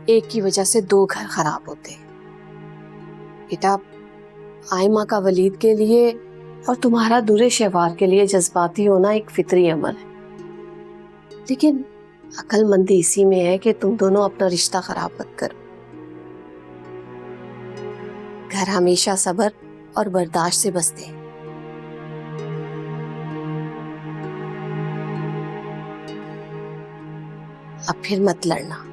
एक की वजह से दो घर खराब होते। बेटा, आयमा का वलीद के लिए और तुम्हारा दूरे शहवार के लिए जज्बाती होना एक फितरी अमल है, लेकिन अक्लमंदी इसी में है कि तुम दोनों अपना रिश्ता खराब मत करो। घर हमेशा सब्र और बर्दाश्त से बसते हैं। अब फिर मत लड़ना।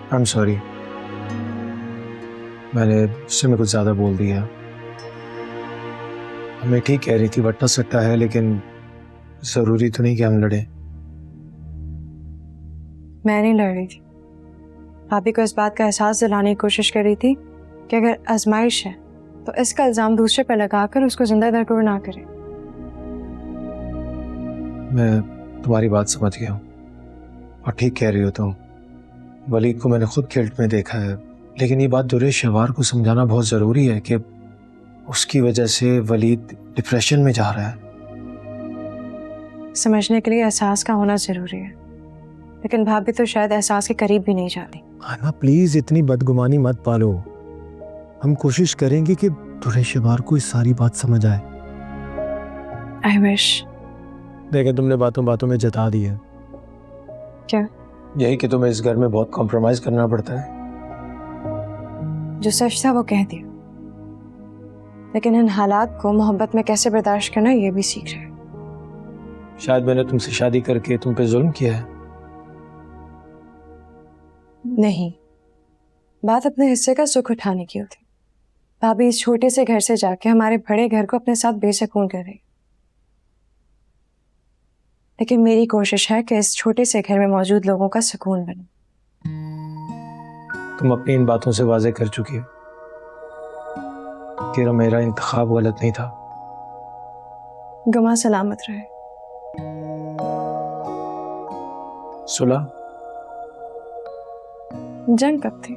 आई एम सॉरी, मैंने उससे में कुछ ज्यादा बोल दिया। हमें ठीक कह रही थी, वट्टा सट्टा है, लेकिन जरूरी तो नहीं कि हम लड़े। मैं नहीं लड़ रही थी, भाभी को इस बात का एहसास दिलाने की कोशिश कर रही थी कि अगर आजमाइश है तो इसका इल्जाम दूसरे पर लगाकर उसको जिंदा दरगोर ना करे। मैं तुम्हारी बात समझ गया हूँ और ठीक कह रही हो तुम। वलीद को मैंने खुद खेल्ट में देखा है, लेकिन ये बात दुरे शहवार को समझाना बहुत ज़रूरी है कि उसकी वजह से वलीद डिप्रेशन में जा रहा है। समझने के लिए एहसास का होना ज़रूरी है, लेकिन भाभी तो शायद एहसास के करीब भी नहीं जाती। आयमा प्लीज़ इतनी बदगुमानी मत पालो। हम कोशिश करेंगे कि दुरे शहवार को इस सारी बात समझ आए। I wish. देखा, तुमने बातों बातों में जता दी है। क्या? यही कि तुम्हें इस घर में बहुत कॉम्प्रोमाइज करना पड़ता है। जो सच था वो कह दिया, लेकिन इन हालात को मोहब्बत में कैसे बर्दाश्त करना ये भी सीख रहे हैं। शायद मैंने तुमसे शादी करके तुम पे जुल्म किया है। नहीं, बात अपने हिस्से का सुख उठाने की होती। भाभी इस छोटे से घर से जाके हमारे बड़े घर को अपने साथ बेसुकून कर रही, लेकिन मेरी कोशिश है कि इस छोटे से घर में मौजूद लोगों का सुकून बने। तुम अपनी इन बातों से वाजे कर चुकी हो कि मेरा इंतखाब गलत नहीं था। गमा सलामत रहे। सुलह? जंग कब थी?